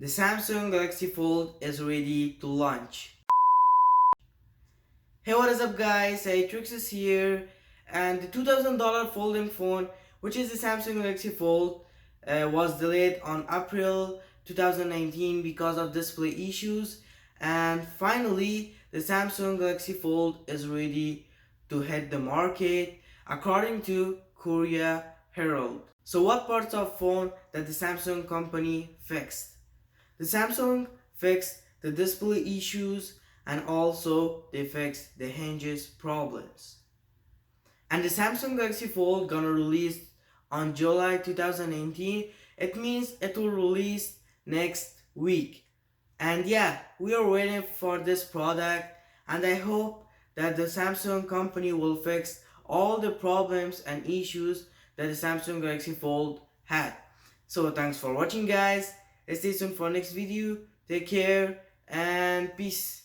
The Samsung Galaxy Fold is ready to launch. Hey, what is up guys, SAYEDTRICKS is here, and the $2,000 folding phone, which is the Samsung Galaxy Fold, was delayed on April 2019 because of display issues, and finally the Samsung Galaxy Fold is ready to hit the market according to Korea Herald. So what parts of phone that the Samsung company fixed? The Samsung fixed the display issues and also they fixed the hinges problems. And the Samsung Galaxy Fold gonna release on July 2018. It means it will release next week. And yeah, we are waiting for this product, and I hope that the Samsung company will fix all the problems and issues that the Samsung Galaxy Fold had. So thanks for watching guys. Stay tuned for next video. Take care and peace.